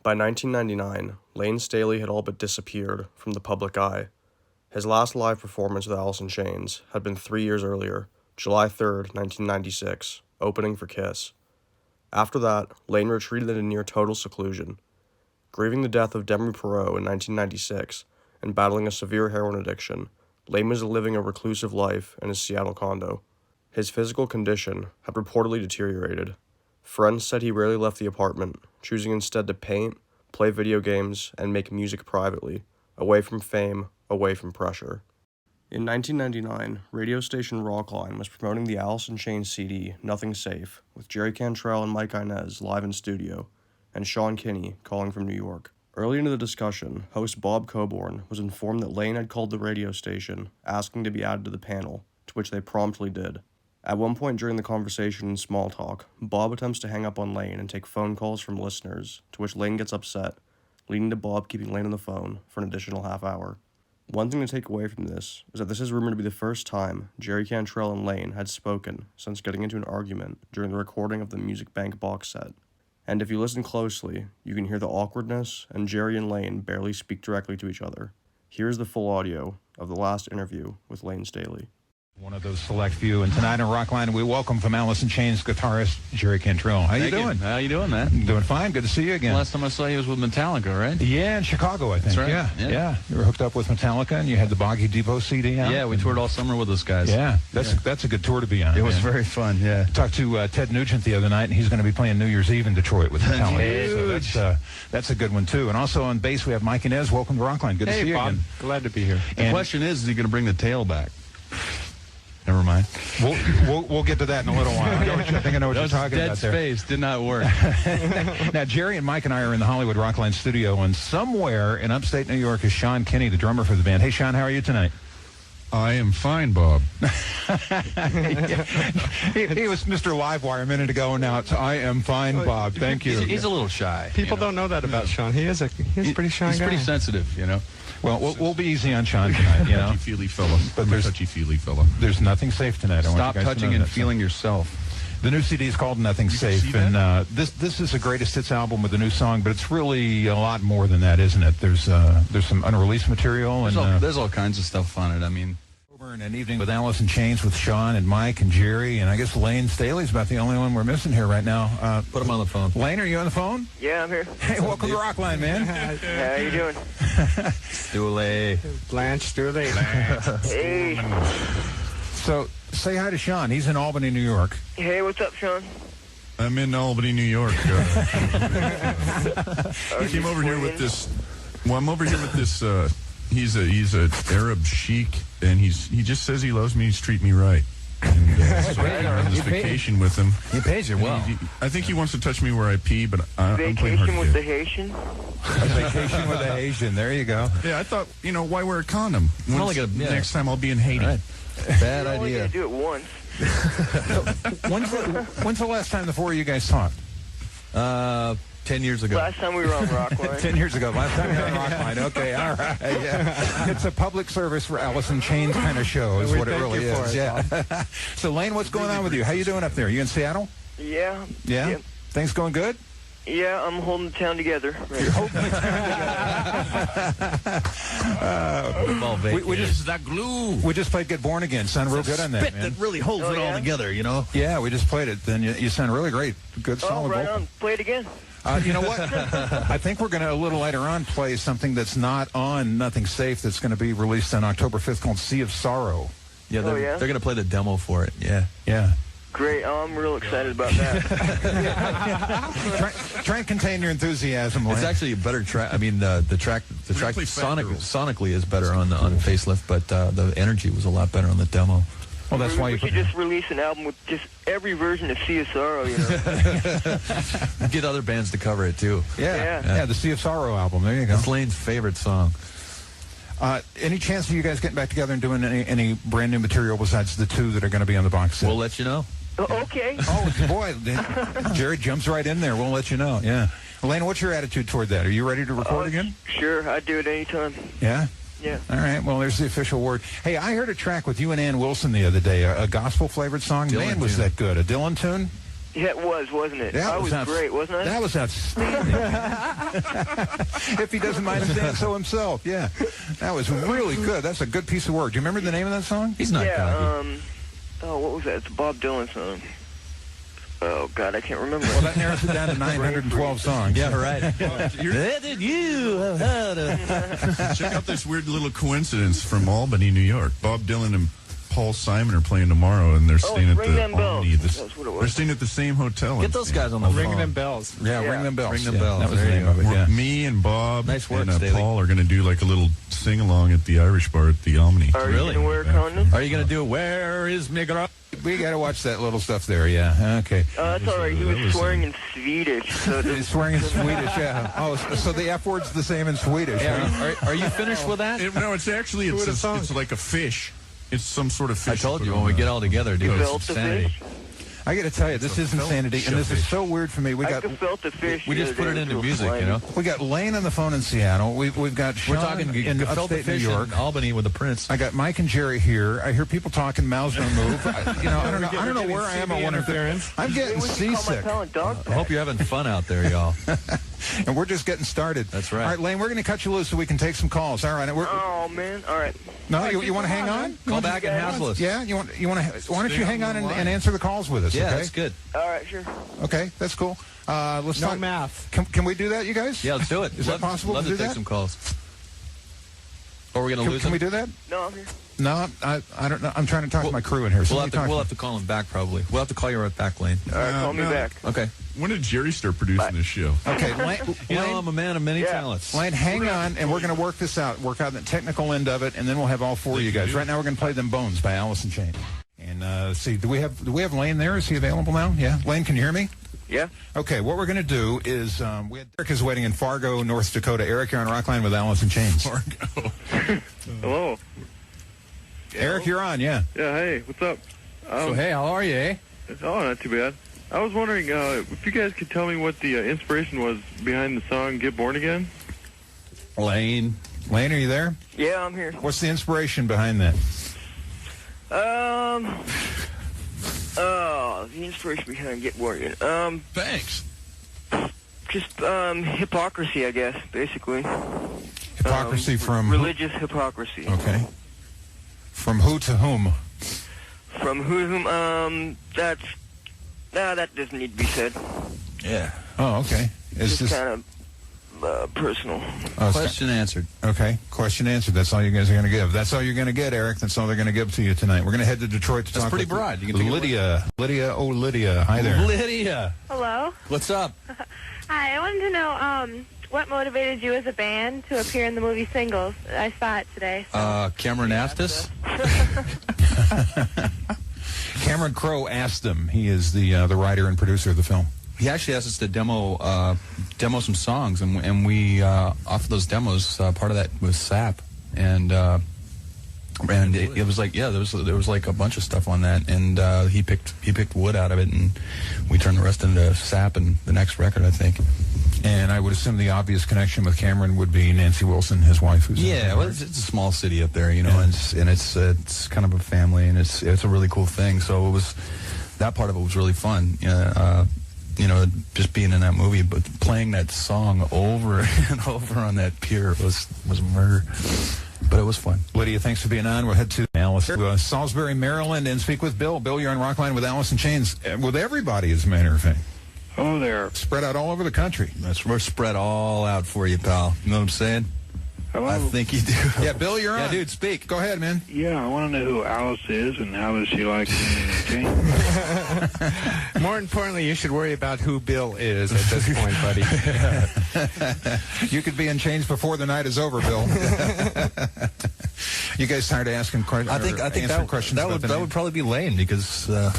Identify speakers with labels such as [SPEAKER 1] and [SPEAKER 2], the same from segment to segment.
[SPEAKER 1] By 1999, Layne Staley had all but disappeared from the public eye. His last live performance with Alice in Chains had been 3 years earlier, July 3rd, 1996, opening for Kiss. After that, Layne retreated into near total seclusion. Grieving the death of Demi Perot in 1996 and battling a severe heroin addiction, Layne was living a reclusive life in his Seattle condo. His physical condition had reportedly deteriorated. Friends said he rarely left the apartment, choosing instead to paint, play video games, and make music privately, away from fame, away from pressure. In 1999, radio station Rockline was promoting the Alice in Chains CD, Nothing Safe, with Jerry Cantrell and Mike Inez live in studio, and Sean Kinney calling from New York. Early into the discussion, host Bob Coburn was informed that Layne had called the radio station, asking to be added to the panel, to which they promptly did. At one point during the conversation in small talk, Bob attempts to hang up on Layne and take phone calls from listeners, to which Layne gets upset, leading to Bob keeping Layne on the phone for an additional half hour. One thing to take away from this is that this is rumored to be the first time Jerry Cantrell and Layne had spoken since getting into an argument during the recording of the Music Bank box set. And if you listen closely, you can hear the awkwardness, and Jerry and Layne barely speak directly to each other. Here's the full audio of the last interview with Layne Staley.
[SPEAKER 2] One of those select few, and tonight on Rockline, we welcome from Alice in Chains guitarist Jerry Cantrell. How you doing?
[SPEAKER 3] How you doing, man?
[SPEAKER 2] Doing fine. Good to see you again.
[SPEAKER 3] Last time I saw you was with Metallica, right?
[SPEAKER 2] Yeah, in Chicago, I think.
[SPEAKER 3] That's right.
[SPEAKER 2] Yeah. You were hooked up with Metallica, and you had the Boggy Depot CD out.
[SPEAKER 3] Yeah, we toured all summer with those guys.
[SPEAKER 2] Yeah, that's a good tour to be on.
[SPEAKER 3] It was very fun. Yeah.
[SPEAKER 2] Talked to Ted Nugent the other night, and he's going to be playing New Year's Eve in Detroit with Metallica. So that's a good one too. And also on bass, we have Mike Inez. Welcome to Rockline. Good to see you
[SPEAKER 4] Bob.
[SPEAKER 2] again.
[SPEAKER 4] Glad to be here.
[SPEAKER 3] The question is he going to bring the tail back? Never mind.
[SPEAKER 2] We'll get to that in a little while. I think I know what you're talking about there.
[SPEAKER 3] Dead space did not work.
[SPEAKER 2] Now, Jerry and Mike and I are in the Hollywood Rockline studio, and somewhere in upstate New York is Sean Kinney, the drummer for the band. Hey, Sean, how are you tonight?
[SPEAKER 5] I am fine, Bob.
[SPEAKER 2] He was Mr. Livewire a minute ago, and now it's I am fine, Bob. Thank you.
[SPEAKER 3] He's a little shy.
[SPEAKER 4] People don't know that about Sean. He's a pretty shy guy.
[SPEAKER 3] He's pretty sensitive, you know.
[SPEAKER 2] Well, we'll be easy on Sean tonight, you know.
[SPEAKER 5] Touchy-feely fella.
[SPEAKER 2] But
[SPEAKER 5] I'm a touchy-feely fella.
[SPEAKER 2] There's nothing safe tonight.
[SPEAKER 3] Stop touching and feeling yourself.
[SPEAKER 2] The new CD is called Nothing Safe, and this is a greatest hits album with a new song, but it's really a lot more than that, isn't it? There's some unreleased material.
[SPEAKER 3] There's all kinds of stuff on it. I mean...
[SPEAKER 2] An evening with Alice in Chains with Sean and Mike and Jerry, and I guess Layne Staley's about the only one we're missing here right now.
[SPEAKER 3] Put him on the phone.
[SPEAKER 2] Layne, are you on the phone?
[SPEAKER 6] Yeah, I'm here.
[SPEAKER 2] Hey, welcome to Rockline, man.
[SPEAKER 6] How you doing?
[SPEAKER 3] Staley.
[SPEAKER 4] Blanche Staley.
[SPEAKER 6] Hey.
[SPEAKER 2] So, say hi to Sean. He's in Albany, New York.
[SPEAKER 6] Hey, what's up, Sean?
[SPEAKER 5] I'm in Albany, New York. I came over here with this... Well, I'm over here with this... He's a Arab sheik, and he just says he loves me. He's treating me right. And so I'm on this vacation with him.
[SPEAKER 3] He pays you well.
[SPEAKER 5] I think he wants to touch me where I pee, but I'm playing hard to
[SPEAKER 6] Vacation with
[SPEAKER 5] get.
[SPEAKER 6] the Haitian?
[SPEAKER 2] A vacation with a Haitian. There you go.
[SPEAKER 5] Yeah, I thought, why wear a condom? Next time I'll be in Haiti.
[SPEAKER 3] Right. Bad
[SPEAKER 6] You're only
[SPEAKER 3] idea.
[SPEAKER 6] gonna do it once.
[SPEAKER 2] When's the last time the four of you guys talked?
[SPEAKER 3] 10 years ago.
[SPEAKER 6] Last time we were on Rockline.
[SPEAKER 2] 10 years ago. Last time you were on Rockline. Okay, all right. Yeah. It's a public service for Alice in Chains kind of show is what it really is. Yeah. So, Layne, what's going on with you? How you doing up there? You in Seattle?
[SPEAKER 6] Yeah.
[SPEAKER 2] Yeah? Things going good?
[SPEAKER 6] Yeah, I'm holding the town together. Right.
[SPEAKER 2] You're holding the town together. We just
[SPEAKER 3] that glue.
[SPEAKER 2] We just played Get Born Again. Sound real good on that, man.
[SPEAKER 3] That really holds it all together, you know?
[SPEAKER 2] Yeah, we just played it. Then you sound really great. Good, solid
[SPEAKER 6] right
[SPEAKER 2] vocal.
[SPEAKER 6] on. Play it again.
[SPEAKER 2] You know what? I think we're going to, a little later on, play something that's not on Nothing Safe that's going to be released on October 5th called Sea of Sorrow.
[SPEAKER 3] Yeah, they're going to play the demo for it. Yeah.
[SPEAKER 2] Yeah.
[SPEAKER 6] Great. Oh, I'm real excited about that.
[SPEAKER 2] Try and contain your enthusiasm, Layne.
[SPEAKER 3] It's actually a better track. I mean, the track sonically is better on Facelift, but the energy was a lot better on the demo.
[SPEAKER 2] Well, that's why
[SPEAKER 6] we should just release an album with just every version of Sea of Sorrow, you know.
[SPEAKER 3] Get other bands to cover it, too.
[SPEAKER 2] Yeah, the Sea of Sorrow album. There you go.
[SPEAKER 3] It's Layne's favorite song.
[SPEAKER 2] Any chance of you guys getting back together and doing any brand new material besides the two that are going to be on the box set?
[SPEAKER 3] We'll let you know.
[SPEAKER 6] Okay.
[SPEAKER 2] Oh, boy. Jerry jumps right in there. We'll let you know. Yeah. Layne, what's your attitude toward that? Are you ready to record again?
[SPEAKER 6] Sure. I'd do it anytime.
[SPEAKER 2] Yeah?
[SPEAKER 6] Yeah.
[SPEAKER 2] All right. Well, there's the official word. Hey, I heard a track with you and Ann Wilson the other day, a gospel-flavored song.
[SPEAKER 3] Dylan
[SPEAKER 2] Man, was
[SPEAKER 3] tune.
[SPEAKER 2] that good. A Dylan tune?
[SPEAKER 6] Yeah, it was, wasn't it? I was great, wasn't I?
[SPEAKER 2] That was outstanding. If he doesn't mind him saying so himself, yeah. That was really good. That's a good piece of work. Do you remember the name of that song?
[SPEAKER 3] He's not cocky.
[SPEAKER 6] What was that? It's a Bob Dylan song. Oh, God, I can't remember.
[SPEAKER 2] Well, that narrows it down to 912 songs.
[SPEAKER 3] Yeah, right.
[SPEAKER 5] Check out this weird little coincidence from Albany, New York. Bob Dylan and Paul Simon are playing tomorrow, and they're staying at the Albany. They're staying at the same hotel.
[SPEAKER 3] Get those guys on the phone.
[SPEAKER 4] Ring them bells.
[SPEAKER 2] Yeah, ring them bells.
[SPEAKER 3] Ring them bells.
[SPEAKER 2] That was the name of it, yeah.
[SPEAKER 5] Me and Bob
[SPEAKER 3] Nice work,
[SPEAKER 5] and
[SPEAKER 3] Staley.
[SPEAKER 5] Paul are going to do like a little sing-along at the Irish bar at the Albany.
[SPEAKER 6] Are you going to wear a condom?
[SPEAKER 3] Are you going to do Where is Migra?
[SPEAKER 2] We got to watch that little stuff there, yeah. Okay.
[SPEAKER 6] That's all right. He was swearing in Swedish. So
[SPEAKER 2] He's swearing in Swedish, yeah. Oh, so the F word's the same in Swedish, huh?
[SPEAKER 3] Are you finished with that?
[SPEAKER 5] No, it's actually, it's like a fish. It's some sort of fish.
[SPEAKER 3] I told you when we get all together, dude, it's
[SPEAKER 6] felt the
[SPEAKER 3] insanity.
[SPEAKER 6] fish?
[SPEAKER 2] I got to tell you, this is insanity, and this is so weird for me.
[SPEAKER 6] I felt the fish.
[SPEAKER 3] We just put it into music, you know?
[SPEAKER 2] We got Layne on the phone in Seattle. We've got Sean
[SPEAKER 3] We're talking
[SPEAKER 2] in
[SPEAKER 3] gefilte
[SPEAKER 2] upstate New
[SPEAKER 3] fish
[SPEAKER 2] York.
[SPEAKER 3] in Albany with the Prince.
[SPEAKER 2] I got Mike and Jerry here. I hear people talking, mouths don't move. I don't know where I am. I wonder if I'm getting seasick.
[SPEAKER 3] I hope you're having fun out there, y'all.
[SPEAKER 2] And we're just getting started.
[SPEAKER 3] That's right.
[SPEAKER 2] All right, Layne, we're going to cut you loose so we can take some calls. All right.
[SPEAKER 6] Oh, man. All right.
[SPEAKER 2] No, you want to hang on?
[SPEAKER 3] Call back and hassle us.
[SPEAKER 2] Yeah, you want to? Why don't you hang on and answer the calls with us?
[SPEAKER 3] Yeah,
[SPEAKER 2] okay?
[SPEAKER 3] that's good.
[SPEAKER 6] All right, sure.
[SPEAKER 2] Okay, that's cool. Let's
[SPEAKER 4] No
[SPEAKER 2] talk
[SPEAKER 4] math.
[SPEAKER 2] Can we do that, you guys?
[SPEAKER 3] Yeah, let's do it.
[SPEAKER 2] Is that possible
[SPEAKER 3] love
[SPEAKER 2] to do
[SPEAKER 3] take
[SPEAKER 2] that?
[SPEAKER 3] some calls. Or are we going to lose
[SPEAKER 2] Can
[SPEAKER 3] them?
[SPEAKER 2] we do that?
[SPEAKER 6] No, I'm here.
[SPEAKER 2] No, I don't know. I'm trying to talk to my crew in here. So
[SPEAKER 3] We'll have to call him back, probably. We'll have to call you right back, Layne.
[SPEAKER 6] All right, call me back.
[SPEAKER 3] Okay.
[SPEAKER 5] When did Jerry start producing this show?
[SPEAKER 2] Okay,
[SPEAKER 3] You know, I'm a man of many talents.
[SPEAKER 2] Layne, hang on, and we're going to work this out, work out the technical end of it, and then we'll have all four of you guys. Right now, we're going to play "Them Bones" by Alice in Chains. And let's see, do we have Layne there? Is he available now? Yeah, Layne, can you hear me?
[SPEAKER 6] Yeah.
[SPEAKER 2] Okay, what we're going to do is Eric is waiting in Fargo, North Dakota. Eric, you're on Rockline with Alice in Chains.
[SPEAKER 5] Fargo.
[SPEAKER 7] Hello.
[SPEAKER 2] Eric, you're on, yeah.
[SPEAKER 7] Yeah, hey, what's up?
[SPEAKER 4] So, hey, how are you, eh?
[SPEAKER 7] Oh, not too bad. I was wondering if you guys could tell me what the inspiration was behind the song Get Born Again?
[SPEAKER 2] Layne, are you there?
[SPEAKER 6] Yeah, I'm here.
[SPEAKER 2] What's the inspiration behind that?
[SPEAKER 6] The inspiration behind Get Born Again.
[SPEAKER 5] Thanks.
[SPEAKER 6] Just hypocrisy, I guess, basically.
[SPEAKER 2] Hypocrisy from
[SPEAKER 6] religious hypocrisy.
[SPEAKER 2] Okay. From who to whom?
[SPEAKER 6] From whom? That doesn't need to be said.
[SPEAKER 2] Yeah. Oh, okay. Is
[SPEAKER 6] Just
[SPEAKER 2] this
[SPEAKER 6] kind of personal.
[SPEAKER 3] Question answered.
[SPEAKER 2] Okay. Question answered. That's all you guys are going to give. That's all you're going to get, Eric. That's all they're going to give to you tonight. We're going to head to Detroit to
[SPEAKER 3] That's
[SPEAKER 2] talk
[SPEAKER 3] pretty
[SPEAKER 2] with
[SPEAKER 3] broad. You can take it
[SPEAKER 2] Lydia. Lydia. Hi there.
[SPEAKER 3] Lydia.
[SPEAKER 8] Hello.
[SPEAKER 3] What's up?
[SPEAKER 8] Hi, I wanted to know what motivated you as a band to appear in the movie Singles. I saw it today. So.
[SPEAKER 3] Cameron asked us.
[SPEAKER 2] Cameron Crowe asked him. He is the writer and producer of the film.
[SPEAKER 3] He actually asked us to demo some songs, and we off those demos, part of that was sap, and it was like, yeah, there was like a bunch of stuff on that, and he picked wood out of it, and we turned the rest into sap in the next record, I think.
[SPEAKER 2] And I would assume the obvious connection with Cameron would be Nancy Wilson, his wife. Who's
[SPEAKER 3] well, it's a small city up there, you know, and it's kind of a family, and it's a really cool thing. So it was, that part of it was really fun. You know, just being in that movie, but playing that song over and over on that pier was murder. But it was fun.
[SPEAKER 2] Lydia, thanks for being on. We'll head to Alice, Salisbury, Maryland, and speak with Bill. Bill, you're on Rockline with Alice in Chains. With everybody, as a matter of fact.
[SPEAKER 7] Oh, there.
[SPEAKER 2] Spread out all over the country.
[SPEAKER 3] We're spread all out for you, pal. You know what I'm saying?
[SPEAKER 7] Hello?
[SPEAKER 3] I think you do.
[SPEAKER 2] Yeah, Bill, you're on.
[SPEAKER 3] Yeah, dude, speak.
[SPEAKER 2] Go ahead, man.
[SPEAKER 7] Yeah, I want to know who Alice is and how does she like being in Chains?
[SPEAKER 4] More importantly, you should worry about who Bill is at this point, buddy.
[SPEAKER 2] You could be in chains before the night is over, Bill. You guys tired of asking questions?
[SPEAKER 3] I think that would probably be Layne, because that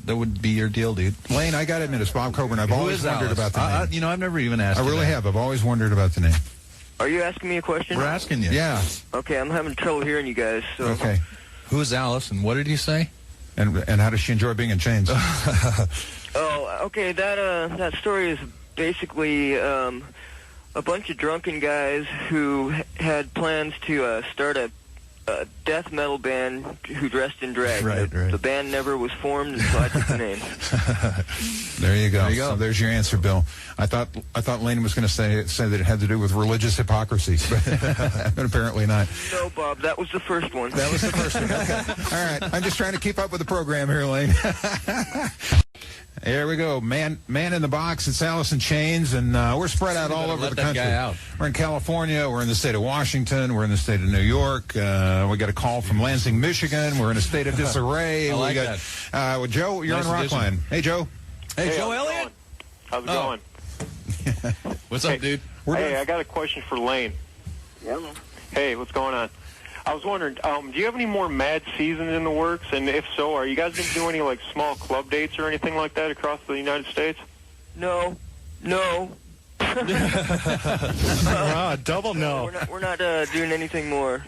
[SPEAKER 3] would be your deal, dude.
[SPEAKER 2] Layne, I got to admit, it's Bob Coburn. I've always wondered about the name.
[SPEAKER 3] I've never even asked.
[SPEAKER 2] I really have. I've always wondered about the name.
[SPEAKER 6] Are you asking me a question?
[SPEAKER 3] We're asking you.
[SPEAKER 2] Yeah.
[SPEAKER 6] Okay, I'm having trouble hearing you guys. So.
[SPEAKER 2] Okay.
[SPEAKER 3] Who's Alice, and what did he say?
[SPEAKER 2] And how does she enjoy being in chains?
[SPEAKER 6] Oh, okay. That story is basically a bunch of drunken guys who had plans to start a death metal band who dressed in drag.
[SPEAKER 3] Right.
[SPEAKER 6] The band never was formed, and so I took the name.
[SPEAKER 2] There you go.
[SPEAKER 3] There you go.
[SPEAKER 2] So there's your answer, Bill. I thought Layne was going to say that it had to do with religious hypocrisy, but apparently not.
[SPEAKER 6] No, Bob, that was the first one.
[SPEAKER 2] That was the first one. Okay. All right. I'm just trying to keep up with the program here, Layne. There we go. Man in the Box. It's Alice in Chains, and we're spread out all over the country. We're in California. We're in the state of Washington. We're in the state of New York. We got a call from Lansing, Michigan. We're in a state of disarray.
[SPEAKER 3] I like
[SPEAKER 2] that. Well, Joe, you're
[SPEAKER 3] Nice
[SPEAKER 2] on
[SPEAKER 3] addition.
[SPEAKER 2] Rockline. Hey, Joe.
[SPEAKER 3] Hey, Joe Elliott.
[SPEAKER 9] How's it going?
[SPEAKER 3] What's up, dude?
[SPEAKER 9] Hey, I got a question for Layne.
[SPEAKER 6] Yeah.
[SPEAKER 9] Hey, what's going on? I was wondering, do you have any more Mad Seasons in the works? And if so, are you guys going to do any like small club dates or anything like that across the United States?
[SPEAKER 6] No.
[SPEAKER 4] Wow, double no.
[SPEAKER 6] We're not doing anything more.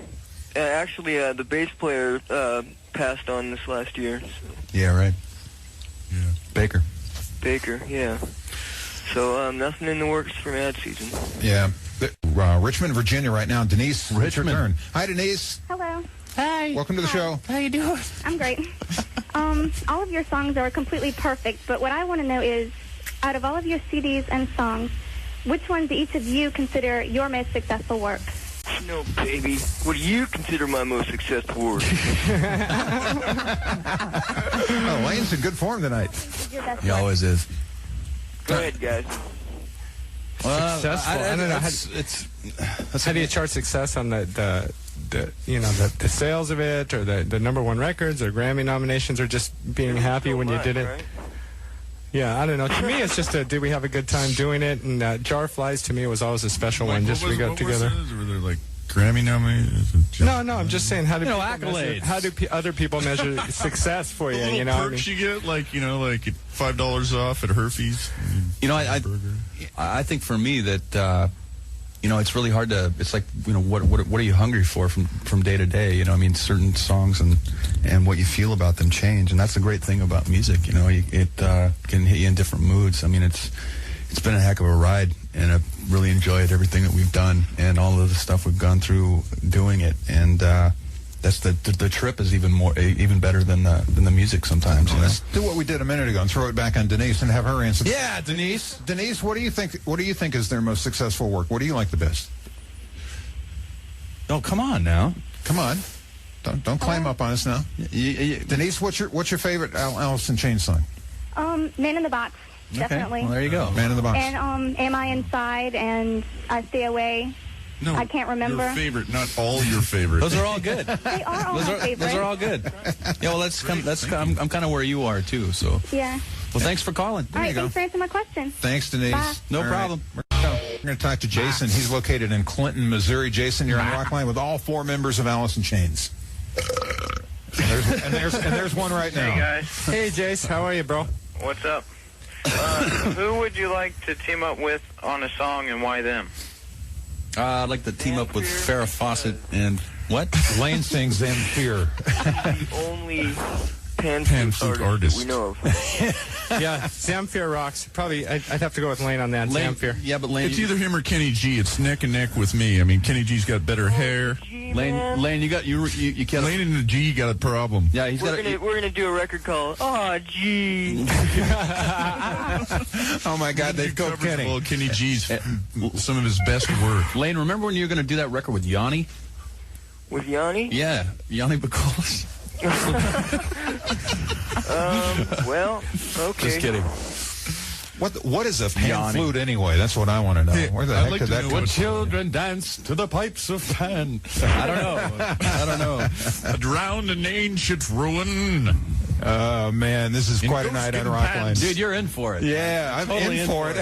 [SPEAKER 6] Actually, the bass player passed on this last year. So.
[SPEAKER 2] Yeah, right.
[SPEAKER 5] Yeah.
[SPEAKER 6] Baker, yeah. So nothing in the works for Mad Season.
[SPEAKER 2] Yeah. Richmond, Virginia right now. Denise, it's your turn. Hi, Denise.
[SPEAKER 10] Hello.
[SPEAKER 11] Hi.
[SPEAKER 2] Welcome to the show.
[SPEAKER 11] How you doing?
[SPEAKER 10] I'm great. All of your songs are completely perfect, but what I want to know is, out of all of your CDs and songs, which ones do each of you consider your most successful work?
[SPEAKER 6] No, baby. What do you consider my most successful work?
[SPEAKER 2] Oh, Layne's in good form tonight.
[SPEAKER 10] Your best
[SPEAKER 3] He
[SPEAKER 10] work?
[SPEAKER 3] always is.
[SPEAKER 6] Go ahead, guys.
[SPEAKER 4] Successful. I don't know. How do you chart success on the sales of it, or the #1 records, or Grammy nominations, or just being happy when you did it?
[SPEAKER 6] Right?
[SPEAKER 4] Yeah, I don't know. To me, it's just did we have a good time doing it? And Jar Flies to me was always a special one. Just we got together.
[SPEAKER 5] Were there like Grammy nominees?
[SPEAKER 4] No, I'm just saying, how do people
[SPEAKER 3] accolades.
[SPEAKER 4] How do other people measure success for you?
[SPEAKER 5] The little
[SPEAKER 4] You know,
[SPEAKER 5] perks you get, like like $5 off at Herfy's.
[SPEAKER 3] I think for me that it's really hard to. It's like what are you hungry for from day to day? Certain songs and what you feel about them change, and that's the great thing about music. It can hit you in different moods. It's been a heck of a ride, and I've really enjoyed everything that we've done and all of the stuff we've gone through doing it. And that's the trip is even better than the music sometimes.
[SPEAKER 2] Let's do what we did a minute ago and throw it back on Denise and have her answer.
[SPEAKER 3] Yeah, Denise.
[SPEAKER 2] Denise, what do you think? What do you think is their most successful work? What do you like the best?
[SPEAKER 3] Oh, come on now.
[SPEAKER 2] Come on, don't climb up on us now. Denise, what's your favorite Alice in Chains song?
[SPEAKER 10] Man in the Box, definitely.
[SPEAKER 3] Well, there you go.
[SPEAKER 2] Man in the Box.
[SPEAKER 10] And Am I Inside and I Stay Away.
[SPEAKER 5] No,
[SPEAKER 10] I can't remember.
[SPEAKER 5] Your favorite, not all your favorite.
[SPEAKER 3] Those are all good.
[SPEAKER 10] They are all my favorites.
[SPEAKER 3] Those are all good. Yeah, well, I'm kind of where you are too. So.
[SPEAKER 10] Yeah.
[SPEAKER 3] Well, thanks for calling.
[SPEAKER 10] All right, thanks for answering my question.
[SPEAKER 2] Thanks, Denise.
[SPEAKER 10] Bye.
[SPEAKER 3] No
[SPEAKER 2] All right.
[SPEAKER 3] problem.
[SPEAKER 2] We're going to talk to Jason. He's located in Clinton, Missouri. Jason, you're on Rockline with all 4 members of Alice in Chains. And there's one right now.
[SPEAKER 9] Hey, guys.
[SPEAKER 4] hey, Jace, how are you, bro?
[SPEAKER 9] What's up? Who would you like to team up with on a song, and why them?
[SPEAKER 3] I'd like to team up with Farrah Fawcett and what?
[SPEAKER 2] Layne sings Zamfir.
[SPEAKER 6] The only pan-flute artist that we know of.
[SPEAKER 4] Yeah, Zamfir rocks. Probably, I'd have to go with Layne on that. Zamfir.
[SPEAKER 3] Yeah, but Layne.
[SPEAKER 5] It's either him or Kenny G. It's neck and neck with me. Kenny G's got better hair.
[SPEAKER 3] Layne, you can't.
[SPEAKER 5] Lane and the G got a problem.
[SPEAKER 3] Yeah,
[SPEAKER 6] We're gonna do a record called gee.
[SPEAKER 2] Oh my God, they've got Kenny.
[SPEAKER 5] Well, Kenny G's some of his best work.
[SPEAKER 3] Layne, remember when you were going to do that record with Yanni?
[SPEAKER 6] With Yanni?
[SPEAKER 3] Yeah, Yanni Bacolis.
[SPEAKER 6] Well, okay.
[SPEAKER 3] Just kidding.
[SPEAKER 2] What is a pan flute anyway? That's what I want to know. Where the heck did that come from?
[SPEAKER 3] Children dance to the pipes of pan. I don't know.
[SPEAKER 5] A drowned in ancient ruin.
[SPEAKER 2] Oh, man, this is quite a night on Rockline.
[SPEAKER 3] Dude, you're in for it.
[SPEAKER 2] Yeah, I'm
[SPEAKER 3] totally
[SPEAKER 2] in for it.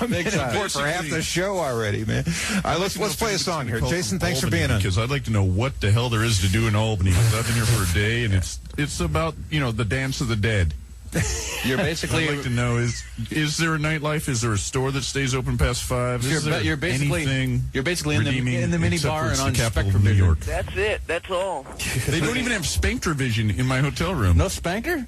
[SPEAKER 2] I'm in for it for half the show already, man. All right, let's play a song here. Jason, thanks for being on.
[SPEAKER 5] Because I'd like to know what the hell there is to do in Albany. Because I've been here for a day, and it's about, the dance of the dead.
[SPEAKER 3] You're basically.
[SPEAKER 5] I'd like to know, is there a nightlife? Is there a store that stays open past 5?
[SPEAKER 3] You're basically in the mini bar and on Spectrum
[SPEAKER 5] New York.
[SPEAKER 6] That's it. That's all.
[SPEAKER 5] They don't even have Spectrovision in my hotel room.
[SPEAKER 3] No Spanker?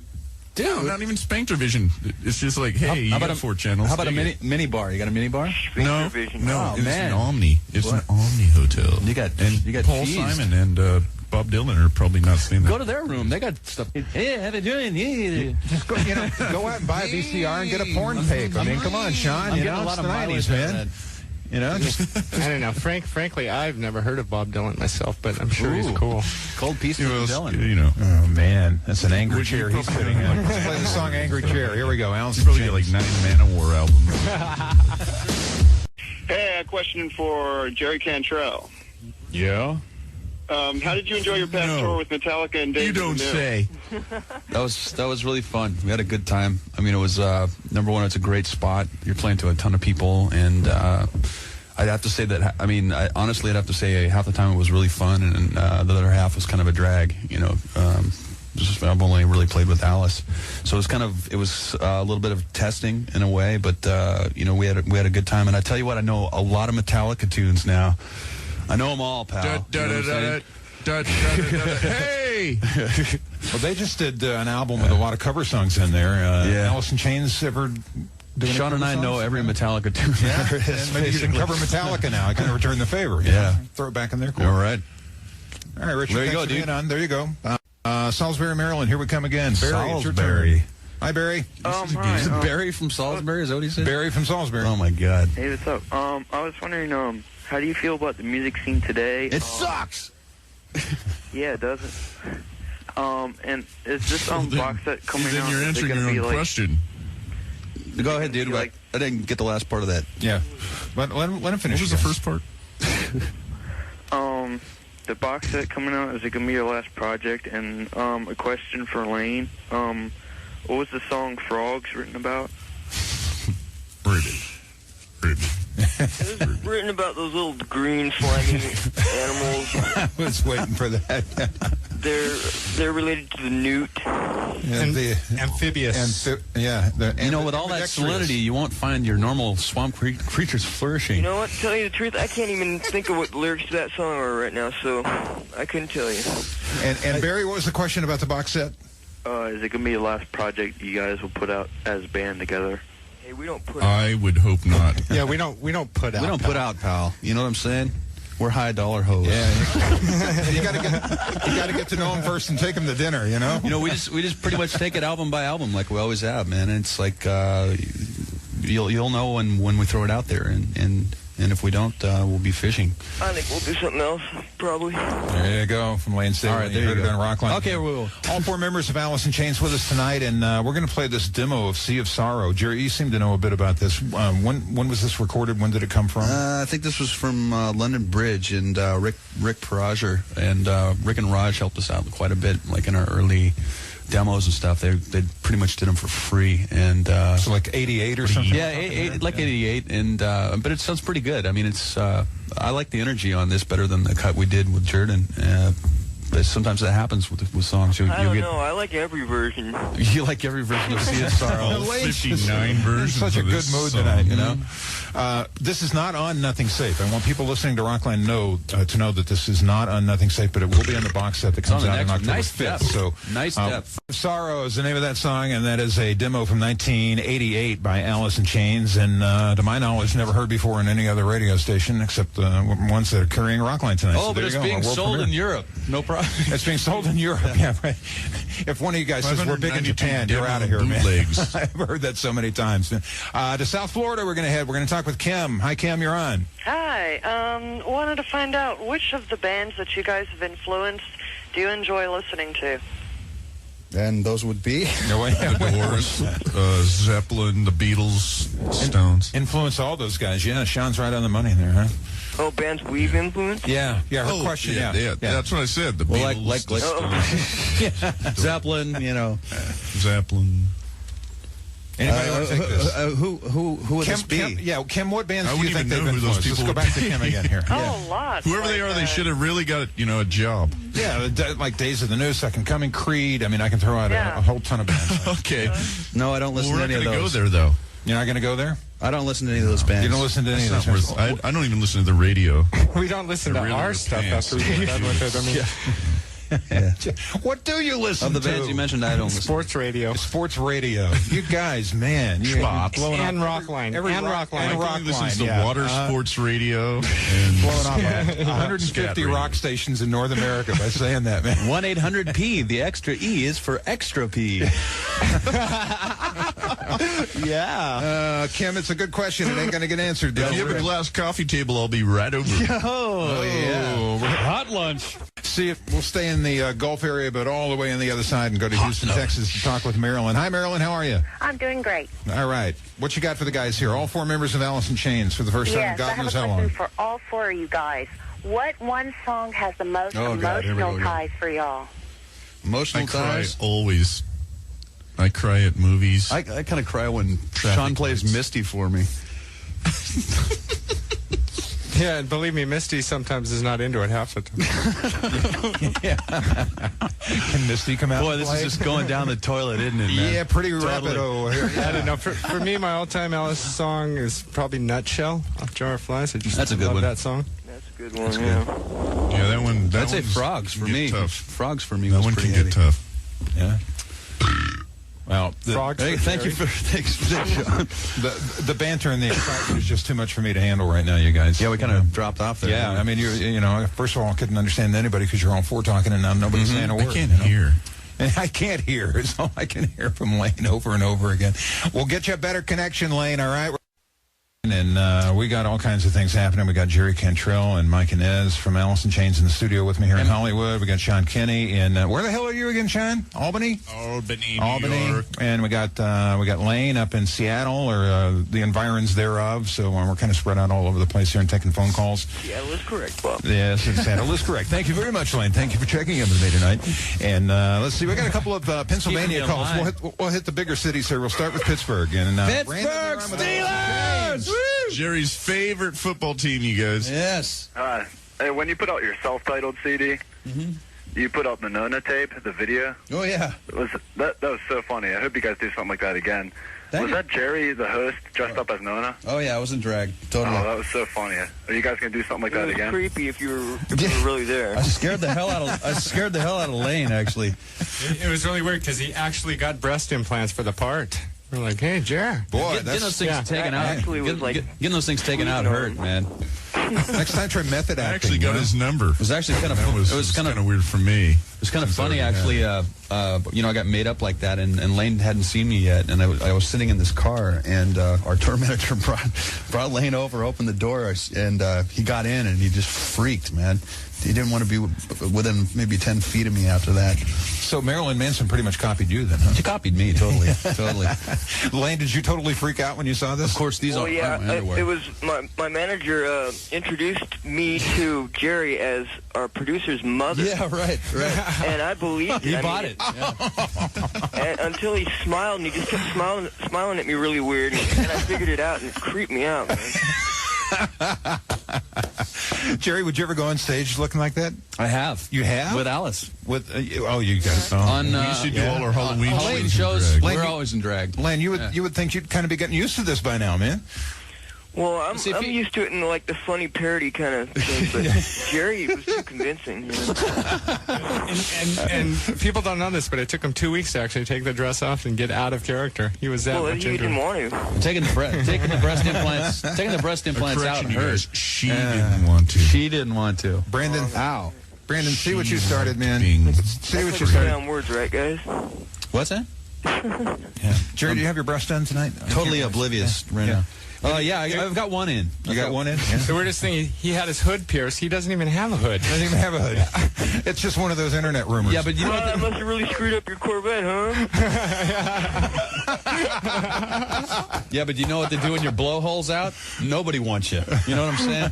[SPEAKER 3] Dude.
[SPEAKER 5] No, not even Spectrovision. It's just like, hey, you got 4 channels.
[SPEAKER 3] How about a mini bar? You got a mini bar?
[SPEAKER 5] No,
[SPEAKER 6] Spectrovision.
[SPEAKER 5] no,
[SPEAKER 3] Oh,
[SPEAKER 5] it's
[SPEAKER 3] man.
[SPEAKER 5] an Omni. It's an Omni hotel.
[SPEAKER 3] You got
[SPEAKER 5] Paul
[SPEAKER 3] cheese.
[SPEAKER 5] Simon and Bob Dylan are probably not seeing that.
[SPEAKER 3] Go to their room. They got stuff. Hey, how they doing? Yeah.
[SPEAKER 2] Just go, go out and buy a VCR and get a porn tape. I mean, come on, Sean.
[SPEAKER 3] I'm getting a lot of
[SPEAKER 2] 90s, man.
[SPEAKER 4] I don't know. Frankly, I've never heard of Bob Dylan myself, but I'm sure he's cool.
[SPEAKER 3] Cold piece of Dylan.
[SPEAKER 2] Oh, man. That's an angry chair he's sitting in. Let's play the song Angry Chair. Here we go. Allison
[SPEAKER 5] probably get like 9 Manowar albums.
[SPEAKER 11] Hey, a question for Jerry Cantrell.
[SPEAKER 5] Yeah?
[SPEAKER 11] How did you enjoy your past tour with Metallica and Dave?
[SPEAKER 5] You don't say.
[SPEAKER 3] That was really fun. We had a good time. I mean, it was number one. It's a great spot. You're playing to a ton of people, and I'd have to say that. I mean, honestly, I'd have to say half the time it was really fun, and the other half was kind of a drag. I've only really played with Alice, so it was a little bit of testing in a way, but we had a good time. And I tell you what, I know a lot of Metallica tunes now. I know them all, pal.
[SPEAKER 5] Hey!
[SPEAKER 2] Well, they just did an album with a lot of cover songs in there. Alice in Chains ever do any
[SPEAKER 3] Sean and I
[SPEAKER 2] songs?
[SPEAKER 3] know every Metallica tune.
[SPEAKER 2] Yeah,
[SPEAKER 3] there is,
[SPEAKER 2] and maybe you can cover Metallica now. I can return the favor.
[SPEAKER 3] Yeah.
[SPEAKER 2] Throw it back in there. Cool.
[SPEAKER 3] All right.
[SPEAKER 2] All right, Richard,
[SPEAKER 3] there you
[SPEAKER 2] thanks
[SPEAKER 3] go,
[SPEAKER 2] for
[SPEAKER 3] dude.
[SPEAKER 2] being on. There you go. Salisbury, Maryland. Here we come again. Barry, it's your turn.
[SPEAKER 3] Salisbury.
[SPEAKER 2] Hi, Barry.
[SPEAKER 6] Hi.
[SPEAKER 3] Is it Barry from Salisbury? Is that what he said?
[SPEAKER 2] Barry from Salisbury.
[SPEAKER 3] Oh, my God.
[SPEAKER 6] Hey, what's up? I was wondering, how do you feel about the music scene today?
[SPEAKER 3] It sucks.
[SPEAKER 6] Yeah, it doesn't. And is this box set coming out?
[SPEAKER 5] Then you're answering your own question.
[SPEAKER 3] Go ahead, dude. I didn't get the last part of that.
[SPEAKER 2] Yeah. Let him finish.
[SPEAKER 5] What was the first part?
[SPEAKER 6] The box set coming out, is it going to be your last project? And a question for Layne. What was the song Frogs written about?
[SPEAKER 5] Written.
[SPEAKER 6] It was written about those little green slimy animals.
[SPEAKER 2] I was waiting for that.
[SPEAKER 6] They're related to the newt.
[SPEAKER 2] And the
[SPEAKER 4] amphibious.
[SPEAKER 3] With all that salinity, you won't find your normal swamp creatures flourishing.
[SPEAKER 6] You know what? To tell you the truth, I can't even think of what the lyrics to that song are right now, so I couldn't tell you.
[SPEAKER 2] And Barry, what was the question about the box set?
[SPEAKER 6] Is it going to be the last project you guys will put out as a band together? Hey, we don't put out.
[SPEAKER 5] I would hope not.
[SPEAKER 4] Yeah, we don't put out.
[SPEAKER 3] We don't put out, pal. You know what I'm saying? We're high dollar hoes.
[SPEAKER 2] Yeah, you got to get to know them first and take them to dinner.
[SPEAKER 3] We just pretty much take it album by album, like we always have, man. And it's like you'll know when we throw it out there, and if we don't, we'll be fishing.
[SPEAKER 6] I think we'll do something else, probably.
[SPEAKER 2] There you go, from Layne Staley.
[SPEAKER 3] All right, there you go.
[SPEAKER 2] On Rockline.
[SPEAKER 3] Okay, we will.
[SPEAKER 2] All 4 members of Alice in Chains with us tonight, and we're going to play this demo of Sea of Sorrow. Jerry, you seem to know a bit about this. When was this recorded? When did it come from?
[SPEAKER 3] I think this was from London Bridge, and Rick Parager, and Rick and Raj helped us out quite a bit, like in our early demos and stuff. They pretty much did them for free, and
[SPEAKER 2] so like 88 or something.
[SPEAKER 3] Yeah, like 88, and but it sounds pretty good. I mean, it's I like the energy on this better than the cut we did with Jordan. But sometimes that happens with songs.
[SPEAKER 6] I don't know. I like every version.
[SPEAKER 3] You like every version of Sea of Sorrow.
[SPEAKER 5] 59 versions.
[SPEAKER 2] Such a good mood
[SPEAKER 5] song.
[SPEAKER 2] tonight. This is not on Nothing Safe. I want people listening to Rockline to know that this is not on Nothing Safe, but it will be on the box set that comes out on October 5th. So,
[SPEAKER 3] nice depth.
[SPEAKER 2] Sorrow is the name of that song, and that is a demo from 1988 by Alice in Chains, and to my knowledge, never heard before on any other radio station except the ones that are carrying Rockline tonight.
[SPEAKER 3] Oh, but it's being sold in Europe. No problem.
[SPEAKER 2] It's being sold in Europe. Yeah, right. If one of you guys says we're big in Japan, you're out of here, man. I've heard that so many times. To South Florida, we're going to head. We're going to talk with Kim. Hi, Kim. You're on.
[SPEAKER 12] Hi. Wanted to find out which of the bands that you guys have influenced do you enjoy listening to?
[SPEAKER 3] And those would be?
[SPEAKER 5] The Doors, Zeppelin, the Beatles, Stones.
[SPEAKER 2] Influence all those guys. Yeah, Sean's right on the money there, huh?
[SPEAKER 6] Oh, bands we've influenced?
[SPEAKER 2] Yeah, her question, yeah.
[SPEAKER 5] That's what I said. The Beatles,
[SPEAKER 3] like Zeppelin,
[SPEAKER 5] Zeppelin.
[SPEAKER 2] Anybody want to take this?
[SPEAKER 3] Who would this be?
[SPEAKER 2] Kim, what bands
[SPEAKER 5] I
[SPEAKER 2] do you think they've
[SPEAKER 5] know who those
[SPEAKER 2] influenced? Let's
[SPEAKER 5] people
[SPEAKER 2] go back to Kim again here.
[SPEAKER 12] Oh, a lot.
[SPEAKER 5] Whoever they are, they should have really got a job.
[SPEAKER 2] Yeah, like Days of the New, Second Coming, Creed. I mean, I can throw out a whole ton of bands.
[SPEAKER 5] Okay.
[SPEAKER 3] No, I don't listen to any of those.
[SPEAKER 5] We're not going to go there, though.
[SPEAKER 2] You're not going to go there?
[SPEAKER 3] I don't listen to any of those bands.
[SPEAKER 2] You don't listen to any of those bands?
[SPEAKER 5] I don't even listen to the radio.
[SPEAKER 4] We don't listen to our stuff after we're done with it. I mean,
[SPEAKER 2] What do you listen
[SPEAKER 3] Of the
[SPEAKER 2] to?
[SPEAKER 3] bands you mentioned, I don't listen.
[SPEAKER 4] Sports radio.
[SPEAKER 2] Sports radio. You guys, man. You're blowing
[SPEAKER 4] And
[SPEAKER 2] off
[SPEAKER 4] Rockline.
[SPEAKER 2] every
[SPEAKER 4] And
[SPEAKER 2] rock,
[SPEAKER 4] Rockline.
[SPEAKER 2] and
[SPEAKER 5] Rockline listens to
[SPEAKER 2] yeah.
[SPEAKER 5] water sports radio and
[SPEAKER 2] Blowing off 150
[SPEAKER 5] scat radio.
[SPEAKER 2] rock stations in North America by saying that, man.
[SPEAKER 3] 1-800-P. The extra E is for extra P. Yeah.
[SPEAKER 2] Kim, it's a good question. It ain't going to get answered, though.
[SPEAKER 5] If you have a glass coffee table, I'll be right over.
[SPEAKER 3] Oh, yeah.
[SPEAKER 4] Hot lunch.
[SPEAKER 2] See if we'll stay in the Gulf area, but all the way on the other side and go to Houston, Texas to talk with Marilyn. Hi, Marilyn. How are you?
[SPEAKER 13] I'm doing great.
[SPEAKER 2] All right. What you got for the guys here? All four members of Alice in Chains for the first time.
[SPEAKER 13] Yes,
[SPEAKER 2] God
[SPEAKER 13] I have
[SPEAKER 2] knows
[SPEAKER 13] a
[SPEAKER 2] how
[SPEAKER 13] question
[SPEAKER 2] long.
[SPEAKER 13] for all four of you guys. What one song has the most
[SPEAKER 3] Oh, God, here we
[SPEAKER 13] emotional
[SPEAKER 3] go.
[SPEAKER 13] ties for y'all?
[SPEAKER 3] Emotional
[SPEAKER 5] I cry
[SPEAKER 3] ties?
[SPEAKER 5] always. I cry at movies.
[SPEAKER 3] I kind of cry when
[SPEAKER 5] Traffic
[SPEAKER 3] Sean plays
[SPEAKER 5] lights.
[SPEAKER 3] Misty for me.
[SPEAKER 4] Yeah, and believe me, Misty sometimes is not into it half the time.
[SPEAKER 2] Can Misty come out
[SPEAKER 3] Boy,
[SPEAKER 2] and
[SPEAKER 3] this
[SPEAKER 2] play?
[SPEAKER 3] is just going down the toilet, isn't it, man?
[SPEAKER 2] Yeah, pretty
[SPEAKER 3] Totally.
[SPEAKER 2] rapido.
[SPEAKER 4] I don't know. For me, my all-time Alice song is probably Nutshell off Jar of Flies. I just
[SPEAKER 3] That's a good
[SPEAKER 4] love
[SPEAKER 3] one.
[SPEAKER 4] that song.
[SPEAKER 6] That's a good one, yeah.
[SPEAKER 5] Yeah, that one.
[SPEAKER 3] I'd say Frogs for
[SPEAKER 5] can
[SPEAKER 3] me.
[SPEAKER 5] get tough.
[SPEAKER 3] Frogs for me
[SPEAKER 5] That
[SPEAKER 3] was
[SPEAKER 5] one
[SPEAKER 3] pretty
[SPEAKER 5] can get
[SPEAKER 3] heavy.
[SPEAKER 5] tough.
[SPEAKER 2] Yeah. Well,
[SPEAKER 4] Frogs.
[SPEAKER 3] Hey, thank you for thanks, Sean.
[SPEAKER 2] the banter and the excitement is just too much for me to handle right now, you guys.
[SPEAKER 3] Yeah, we kind of dropped off there.
[SPEAKER 2] Yeah, I mean, you know, first of all, I couldn't understand anybody because you're all four talking and now nobody's saying a word.
[SPEAKER 5] I can't
[SPEAKER 2] you know?
[SPEAKER 5] hear.
[SPEAKER 2] And I can't hear. It's all I can hear from Layne over and over again. We'll get you a better connection, Layne, all right? And we got all kinds of things happening. We got Jerry Cantrell and Mike Inez from Alice in Chains in the studio with me here in Hollywood. We got Sean Kenny in where the hell are you again, Sean? Albany,
[SPEAKER 5] New York.
[SPEAKER 2] and we got Layne up in Seattle or the environs thereof. So we're kind of spread out all over the place here and taking phone calls.
[SPEAKER 6] Yeah, that's correct, Bob.
[SPEAKER 2] Yes, Seattle is correct. Thank you very much, Layne. Thank you for checking in with me tonight. And let's see, we got a couple of Pennsylvania calls. We'll hit the bigger cities here. We'll start with Pittsburgh. And
[SPEAKER 3] Pittsburgh Steelers!
[SPEAKER 5] Jerry's favorite football team, you guys.
[SPEAKER 3] Yes.
[SPEAKER 11] Hey, when you put out your self-titled CD, you put out the Nona tape, the video.
[SPEAKER 3] Oh, yeah.
[SPEAKER 11] That was so funny. I hope you guys do something like that again.
[SPEAKER 3] Thank
[SPEAKER 11] Was
[SPEAKER 3] you.
[SPEAKER 11] that Jerry, the host, dressed up as Nona?
[SPEAKER 3] Oh, yeah, I was in drag. Totally.
[SPEAKER 11] Oh, that was so funny. Are you guys going to do something like that again?
[SPEAKER 6] Creepy if you were really there.
[SPEAKER 3] I scared the hell out of Layne, actually.
[SPEAKER 4] It was really weird because he actually got breast implants for the part. We're like, hey, Jer.
[SPEAKER 2] boy,
[SPEAKER 3] Getting those things taken out.
[SPEAKER 6] Actually was like
[SPEAKER 3] Getting those things taken out hurt, man.
[SPEAKER 2] next time try method
[SPEAKER 5] I
[SPEAKER 2] acting.
[SPEAKER 5] actually got his number.
[SPEAKER 3] It was actually kind of.
[SPEAKER 5] That was,
[SPEAKER 3] It was kind of
[SPEAKER 5] weird for me.
[SPEAKER 3] It was kind of funny, actually. You know, I got made up like that, and Layne hadn't seen me yet, and I was sitting in this car, and our tour manager brought Layne over, opened the door, and he got in, and he just freaked, man. He didn't want to be within maybe 10 feet of me after that.
[SPEAKER 2] So Marilyn Manson pretty much copied you then, huh?
[SPEAKER 3] She copied me, totally. Totally.
[SPEAKER 2] Layne, did you totally freak out when you saw this?
[SPEAKER 3] Of course, these
[SPEAKER 6] well,
[SPEAKER 3] aren't
[SPEAKER 6] yeah,
[SPEAKER 3] my underwear.
[SPEAKER 6] it was my manager introduced me to Jerry as our producer's mother.
[SPEAKER 3] Yeah, right.
[SPEAKER 6] And I believed it.
[SPEAKER 3] He
[SPEAKER 6] I
[SPEAKER 3] bought
[SPEAKER 6] mean,
[SPEAKER 3] it. Yeah.
[SPEAKER 6] And until he smiled, and he just kept smiling at me really weird, and I figured it out, and it creeped me out, man.
[SPEAKER 2] Jerry, would you ever go on stage looking like that?
[SPEAKER 3] I have.
[SPEAKER 2] You have?
[SPEAKER 3] With Alice.
[SPEAKER 2] With you guys.
[SPEAKER 3] On,
[SPEAKER 5] we used to do all our Halloween
[SPEAKER 3] Halloween
[SPEAKER 5] shows.
[SPEAKER 3] shows.
[SPEAKER 2] Layne,
[SPEAKER 3] We're always in drag.
[SPEAKER 2] Layne, you would think you'd kind of be getting used to this by now, man.
[SPEAKER 6] Well, I'm used to it in like the funny parody kind of thing, but Jerry was too convincing. You know?
[SPEAKER 4] And people don't know this, but it took him 2 weeks to actually take the dress off and get out of character. He was that
[SPEAKER 6] Well,
[SPEAKER 4] much
[SPEAKER 6] you
[SPEAKER 4] into
[SPEAKER 6] didn't
[SPEAKER 4] it.
[SPEAKER 6] want to.
[SPEAKER 3] Taking the breast implants out
[SPEAKER 5] Correction, you
[SPEAKER 3] hurt.
[SPEAKER 5] guys. She didn't want to.
[SPEAKER 3] She didn't want to.
[SPEAKER 2] Brandon,
[SPEAKER 3] Ow.
[SPEAKER 2] Brandon, see what you started, man.
[SPEAKER 5] Being-
[SPEAKER 2] See what you
[SPEAKER 6] Play
[SPEAKER 2] started.
[SPEAKER 6] on words, right, guys?
[SPEAKER 3] What's that?
[SPEAKER 2] Yeah. Jerry, do you have your breast done tonight?
[SPEAKER 3] Totally oblivious right now. Yeah, I've got one in.
[SPEAKER 2] You got one in? Yeah.
[SPEAKER 4] The weirdest thing, he had his hood pierced. He doesn't even have a hood.
[SPEAKER 2] Doesn't even have a hood. It's just one of those internet rumors.
[SPEAKER 3] Yeah, but you know what?
[SPEAKER 6] I must have really screwed up your Corvette, huh?
[SPEAKER 3] Yeah, but you know what they do when your blowhole's out? Nobody wants you. You know what I'm saying?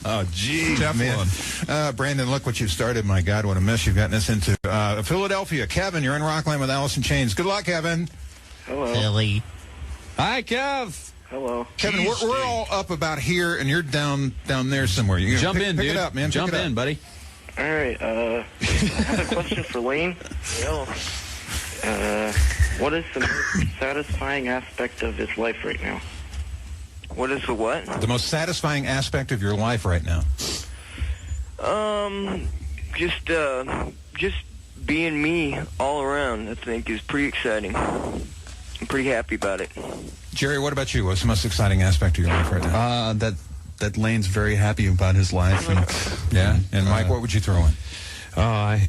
[SPEAKER 2] Oh, geez, man. Brandon, look what you've started. My God, what a mess you've gotten us into. Philadelphia. Kevin, you're in Rockline with Alice in Chains. Good luck, Kevin.
[SPEAKER 11] Hello.
[SPEAKER 3] Philly. Hi, Kev.
[SPEAKER 11] Hello.
[SPEAKER 2] Kevin, we're all up about here, and you're down there somewhere. You
[SPEAKER 3] Jump in,
[SPEAKER 2] pick
[SPEAKER 3] dude.
[SPEAKER 2] it up, man.
[SPEAKER 3] Jump
[SPEAKER 2] Pick it
[SPEAKER 3] in,
[SPEAKER 2] up.
[SPEAKER 3] buddy.
[SPEAKER 11] All right. I have a question for Layne. What is the most satisfying aspect of his life right now?
[SPEAKER 6] What is the what?
[SPEAKER 2] The most satisfying aspect of your life right now.
[SPEAKER 6] Just
[SPEAKER 14] just being me all around, I think, is pretty exciting. I'm pretty happy about it.
[SPEAKER 2] Jerry, what about you? What's the most exciting aspect of your life right now?
[SPEAKER 3] That Layne's very happy about his life. And,
[SPEAKER 2] yeah. And Mike, what would you throw in?
[SPEAKER 4] I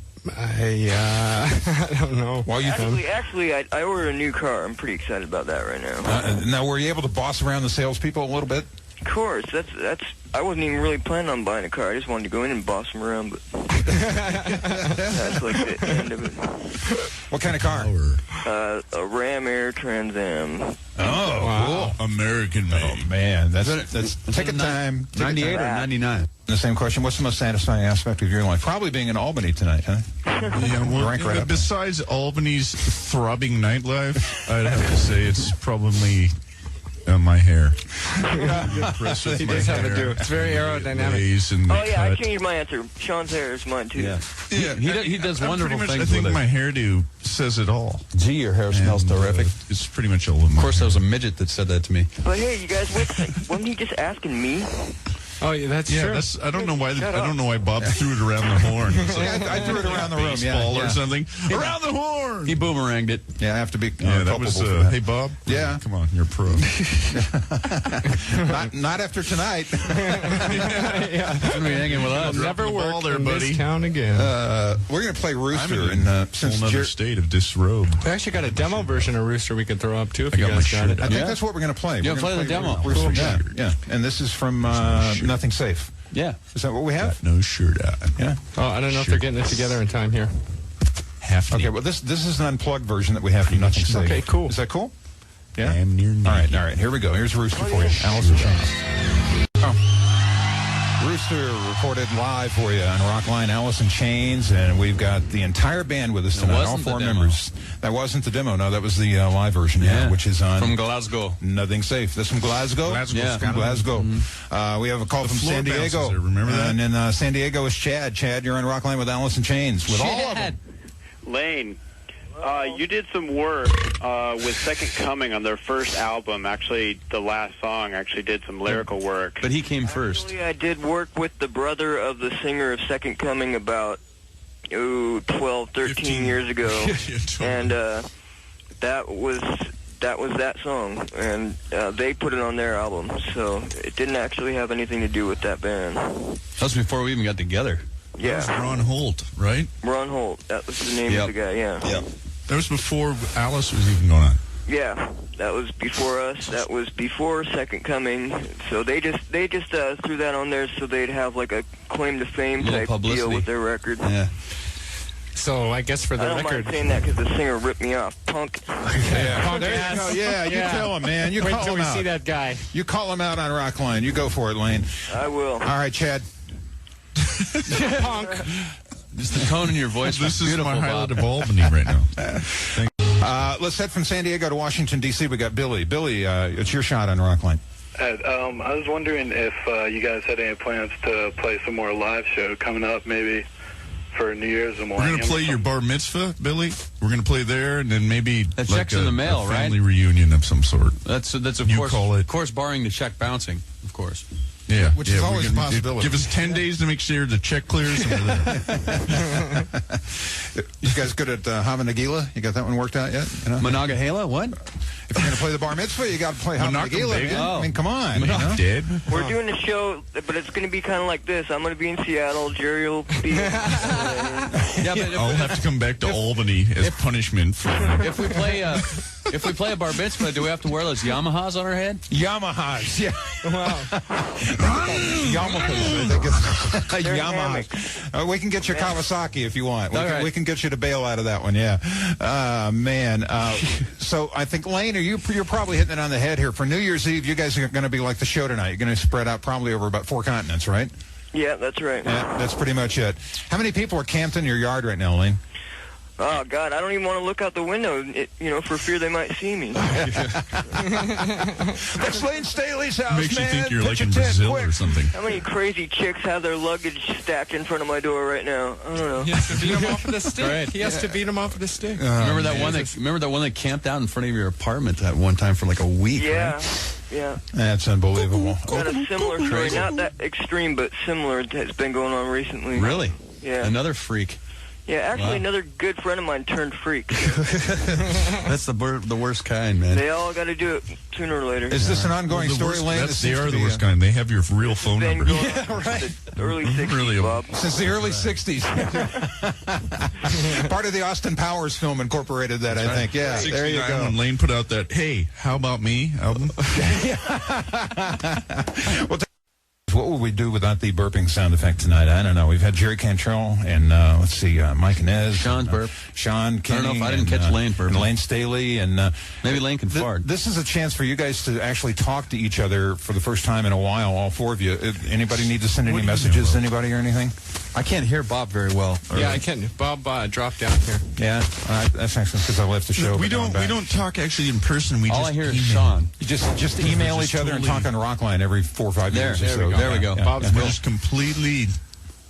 [SPEAKER 4] don't know.
[SPEAKER 2] Well,
[SPEAKER 14] Actually, I ordered a new car. I'm pretty excited about that right now.
[SPEAKER 2] Now, were you able to boss around the salespeople a little bit?
[SPEAKER 14] Of course. That's. I wasn't even really planning on buying a car. I just wanted to go in and boss them around, but that's like the end of it.
[SPEAKER 2] What kind of car?
[SPEAKER 14] A Ram Air Trans Am.
[SPEAKER 2] Oh, wow. Cool.
[SPEAKER 5] American made.
[SPEAKER 2] Oh, man. That's take a time.
[SPEAKER 3] 98 or 99?
[SPEAKER 2] The same question. What's the most satisfying aspect of your life? Probably being in Albany tonight, huh?
[SPEAKER 5] Yeah, besides Albany's throbbing nightlife, I'd have to say it's probably my hair.
[SPEAKER 4] He does have a do. It's very aerodynamic.
[SPEAKER 14] Oh, yeah, I changed my answer. Sean's hair is mine, too.
[SPEAKER 5] Yeah.
[SPEAKER 3] He does wonderful things
[SPEAKER 5] I think
[SPEAKER 3] with it.
[SPEAKER 5] my hairdo says it all.
[SPEAKER 3] Gee, your hair smells terrific.
[SPEAKER 5] It's pretty much all of
[SPEAKER 3] Of course, there was a midget that said that to me.
[SPEAKER 14] But hey, you guys, wasn't he just asking me?
[SPEAKER 4] Oh, yeah, that's true.
[SPEAKER 5] I don't know why Bob threw it around the horn.
[SPEAKER 2] I threw it around the room.
[SPEAKER 5] Baseball or something. Around the horn.
[SPEAKER 3] He boomeranged it.
[SPEAKER 2] Yeah, I have to be.
[SPEAKER 5] That was. Hey, Bob.
[SPEAKER 2] Yeah,
[SPEAKER 5] come on, you're a pro.
[SPEAKER 2] not after tonight.
[SPEAKER 4] Yeah,
[SPEAKER 3] you're gonna be hanging with us.
[SPEAKER 4] Never work in this town again.
[SPEAKER 2] We're gonna play Rooster,
[SPEAKER 5] in
[SPEAKER 2] and since
[SPEAKER 5] another state of disrobe.
[SPEAKER 4] We actually got a demo version of Rooster we could throw up too. If
[SPEAKER 5] I
[SPEAKER 4] you
[SPEAKER 5] got
[SPEAKER 4] guys
[SPEAKER 5] my
[SPEAKER 4] got
[SPEAKER 5] shirt
[SPEAKER 4] it.
[SPEAKER 2] I think that's what we're gonna play.
[SPEAKER 3] Yeah,
[SPEAKER 2] we're
[SPEAKER 3] play the demo.
[SPEAKER 2] Rooster,
[SPEAKER 3] Cool.
[SPEAKER 2] yeah. And this is from Nothing Safe.
[SPEAKER 3] Yeah.
[SPEAKER 2] Is that what we have?
[SPEAKER 5] Got no shirt on.
[SPEAKER 2] Yeah.
[SPEAKER 4] Oh, I don't know if they're getting it together in time here.
[SPEAKER 2] Okay, well, this is an unplugged version that we have from Nothing Safe.
[SPEAKER 4] Okay, cool.
[SPEAKER 2] Is that cool? Yeah?
[SPEAKER 5] Damn near
[SPEAKER 2] All right, here we go. Here's Rooster for you. Alice in Chains. Rooster recorded live for you on Rockline, Alice in Chains, and we've got the entire band with us tonight, all four members. That wasn't the demo, no, that was the live version, which is on...
[SPEAKER 3] From Glasgow.
[SPEAKER 2] Nothing Safe. This from Glasgow?
[SPEAKER 3] Yeah.
[SPEAKER 2] From Glasgow. We have a call from San Diego.
[SPEAKER 5] Remember that?
[SPEAKER 2] And in San Diego is Chad. Chad, you're on Rockline with Alice in Chains. With all of them.
[SPEAKER 15] Layne, you did some work with Second Coming on their first album. Actually, the last song actually did some lyrical work.
[SPEAKER 3] But he came first.
[SPEAKER 14] Actually, I did work with the brother of the singer of Second Coming about 12, 13 years ago. And that was that song. And they put it on their album. So it didn't actually have anything to do with that band.
[SPEAKER 3] That was before we even got together.
[SPEAKER 14] Yeah.
[SPEAKER 5] That was Ron Holt, right?
[SPEAKER 14] Ron Holt. That was the name of the guy, yeah.
[SPEAKER 5] That was before Alice was even going on.
[SPEAKER 14] Yeah, that was before us. That was before Second Coming. So they just threw that on there so they'd have like a claim to fame type deal with their record.
[SPEAKER 3] Yeah.
[SPEAKER 4] So I guess for the
[SPEAKER 14] I don't
[SPEAKER 4] record,
[SPEAKER 14] mind saying that because the singer ripped me off, punk.
[SPEAKER 2] Yeah, there you go. Yeah, you tell him, man. You
[SPEAKER 4] wait
[SPEAKER 2] call
[SPEAKER 4] till
[SPEAKER 2] him
[SPEAKER 4] we
[SPEAKER 2] out.
[SPEAKER 4] see that guy.
[SPEAKER 2] You call him out on Rockline. You go for it, Layne.
[SPEAKER 14] I will.
[SPEAKER 2] All right, Chad.
[SPEAKER 4] Punk.
[SPEAKER 3] Just the tone in your voice.
[SPEAKER 5] This is
[SPEAKER 3] beautiful,
[SPEAKER 5] my highlight
[SPEAKER 3] Bob.
[SPEAKER 5] of Albany right now.
[SPEAKER 2] Let's head from San Diego to Washington, D.C. We got Billy. Billy, it's your shot on Rockline.
[SPEAKER 16] I was wondering if you guys had any plans to play some more live show coming up, maybe for New Year's and
[SPEAKER 5] We're going to play your bar mitzvah, Billy. We're going to play there, and then maybe
[SPEAKER 3] That
[SPEAKER 5] like
[SPEAKER 3] check's in the mail,
[SPEAKER 5] a
[SPEAKER 3] right?
[SPEAKER 5] family reunion of some sort.
[SPEAKER 3] That's of
[SPEAKER 5] You
[SPEAKER 3] course.
[SPEAKER 5] call it.
[SPEAKER 3] Of course, barring the check bouncing, of course.
[SPEAKER 5] Yeah,
[SPEAKER 2] Which is always a possibility.
[SPEAKER 5] Give us 10 days to make sure the check clears. And we're there.
[SPEAKER 2] You guys good at Hava Nagila? You got that one worked out yet? You know?
[SPEAKER 3] Monongahela? What?
[SPEAKER 2] If you're going to play the bar mitzvah, you got to play Hava Nagila, man.
[SPEAKER 3] Oh.
[SPEAKER 2] I mean, come on. You know?
[SPEAKER 5] Dead?
[SPEAKER 14] We're doing a show, but it's going to be kind of like this. I'm going to be in Seattle. Jerry will be in
[SPEAKER 5] I'll have to come back to Albany as punishment for...
[SPEAKER 3] If we play a bar mitzvah, do we have to wear those Yamahas on our head?
[SPEAKER 2] Yamahas, yeah.
[SPEAKER 4] Wow.
[SPEAKER 2] Yamahas, I think it's Yamahas. We can get you Kawasaki if you want. We can get you to bail out of that one, yeah. Man. So I think, Layne, you're probably hitting it on the head here. For New Year's Eve, you guys are going to be like the show tonight. You're going to spread out probably over about 4 continents, right?
[SPEAKER 14] Yeah, that's right.
[SPEAKER 2] Yeah, that's pretty much it. How many people are camped in your yard right now, Layne?
[SPEAKER 14] Oh, God, I don't even want to look out the window, for fear they might see me.
[SPEAKER 2] That's Layne Staley's house,
[SPEAKER 5] Makes
[SPEAKER 2] man.
[SPEAKER 5] you think you're
[SPEAKER 2] Pitch
[SPEAKER 5] like
[SPEAKER 2] a
[SPEAKER 5] in
[SPEAKER 2] tent,
[SPEAKER 5] Brazil
[SPEAKER 2] quick.
[SPEAKER 5] or something.
[SPEAKER 14] How many crazy chicks have their luggage stacked in front of my door right now? I don't know.
[SPEAKER 4] He has to beat him off with a stick.
[SPEAKER 3] Right.
[SPEAKER 4] He has to beat him off with a stick.
[SPEAKER 3] Remember that one that camped out in front of your apartment at one time for like a week?
[SPEAKER 14] Yeah.
[SPEAKER 3] Right?
[SPEAKER 14] Yeah.
[SPEAKER 2] That's unbelievable.
[SPEAKER 14] Got a similar story, not that extreme, but similar, has been going on recently.
[SPEAKER 3] Really?
[SPEAKER 14] Yeah.
[SPEAKER 3] Another freak.
[SPEAKER 14] Yeah, actually, another good friend of mine turned freak.
[SPEAKER 3] That's the worst kind, man.
[SPEAKER 14] They all got to do it sooner or later.
[SPEAKER 2] Is this an ongoing story, Layne?
[SPEAKER 5] They are the worst kind. They have your real phone number.
[SPEAKER 14] Yeah, right. The early 60s, Bob.
[SPEAKER 2] Since the early 60s. Part of the Austin Powers film incorporated that, I think. Yeah, there you go.
[SPEAKER 5] When Layne put out that "Hey, how about me" album.
[SPEAKER 2] Well, what would we do without the burping sound effect tonight? I don't know. We've had Jerry Cantrell and let's see, Mike Inez,
[SPEAKER 3] Sean's burp,
[SPEAKER 2] Sean Kenny.
[SPEAKER 3] I don't know if I didn't catch Layne burp,
[SPEAKER 2] and Layne Staley, and
[SPEAKER 3] maybe Layne can fart.
[SPEAKER 2] This is a chance for you guys to actually talk to each other for the first time in a while. All four of you. Anybody need to send any messages? Anybody or anything?
[SPEAKER 3] I can't hear Bob very well.
[SPEAKER 4] Yeah, I can. Bob dropped down here.
[SPEAKER 2] Yeah, that's actually because I left the show.
[SPEAKER 5] We don't talk actually in person. We
[SPEAKER 3] all
[SPEAKER 5] just
[SPEAKER 3] I hear
[SPEAKER 5] email.
[SPEAKER 3] is Sean.
[SPEAKER 2] You just email each other and talk on Rockline every 4 or 5 years.
[SPEAKER 3] There we go.
[SPEAKER 2] Yeah.
[SPEAKER 3] Bob's
[SPEAKER 5] We're just completely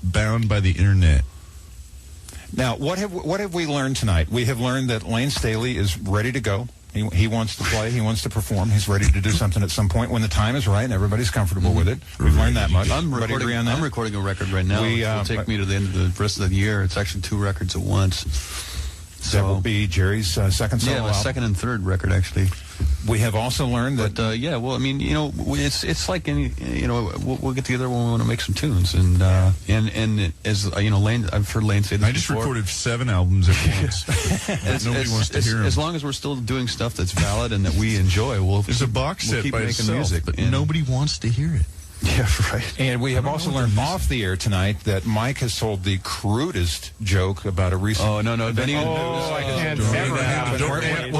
[SPEAKER 5] bound by the internet.
[SPEAKER 2] Now, what have we learned tonight? We have learned that Layne Staley is ready to go. He wants to play. He wants to perform. He's ready to do something at some point when the time is right and everybody's comfortable with it. We've learned that much.
[SPEAKER 3] I'm recording a record right now. It'll take me to the end of the rest of the year. It's actually 2 records at once.
[SPEAKER 2] So that will be Jerry's second solo album.
[SPEAKER 3] Yeah, second and third record, actually.
[SPEAKER 2] We have also learned that...
[SPEAKER 3] well, I mean, it's like any... we'll get together when we want to make some tunes. And as, Layne... I've heard Layne say this
[SPEAKER 5] I just
[SPEAKER 3] before.
[SPEAKER 5] recorded 7 albums at once. Nobody wants to hear them.
[SPEAKER 3] As long as we're still doing stuff that's valid and that we enjoy,
[SPEAKER 5] There's a box set
[SPEAKER 3] keep
[SPEAKER 5] by
[SPEAKER 3] making
[SPEAKER 5] itself,
[SPEAKER 3] music.
[SPEAKER 5] but nobody wants to hear it.
[SPEAKER 3] Yeah, right.
[SPEAKER 2] And we have also learned off the air tonight that Mike has told the crudest joke about a recent...
[SPEAKER 3] Oh, no.
[SPEAKER 2] We're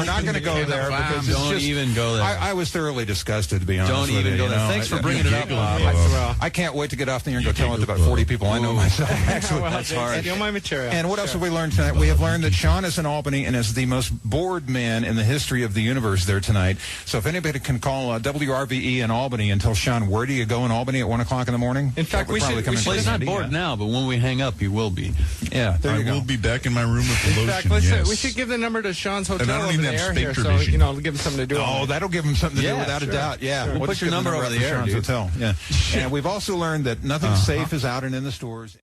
[SPEAKER 2] not going to go there because it's
[SPEAKER 3] don't even go there.
[SPEAKER 2] I was thoroughly disgusted, to be honest
[SPEAKER 3] Don't
[SPEAKER 2] with
[SPEAKER 3] even
[SPEAKER 2] you.
[SPEAKER 3] go there. Thanks for bringing it up, Bob.
[SPEAKER 2] I can't wait to get off the air and go tell it to about 40 people I know myself. Actually,
[SPEAKER 4] that's hard. Steal my material.
[SPEAKER 2] And what else have we learned tonight? We have learned that Sean is in Albany and is the most bored man in the history of the universe there tonight. So if anybody can call WRVE in Albany and tell Sean, where do you go in Albany at 1 o'clock in the morning?
[SPEAKER 4] In fact, we should
[SPEAKER 3] he's not bored now, but when we hang up, he will be.
[SPEAKER 2] Yeah, there you go.
[SPEAKER 5] I will be back in my room with the lotion.
[SPEAKER 4] In fact, we should give the number to Sean's hotel over the air here, so it'll give him something to do.
[SPEAKER 2] Oh, that'll give him something to do without a doubt. Yeah,
[SPEAKER 3] We'll put your number over the air,
[SPEAKER 2] Sean's hotel. Yeah, and we've also learned that nothing safe is out and in the stores.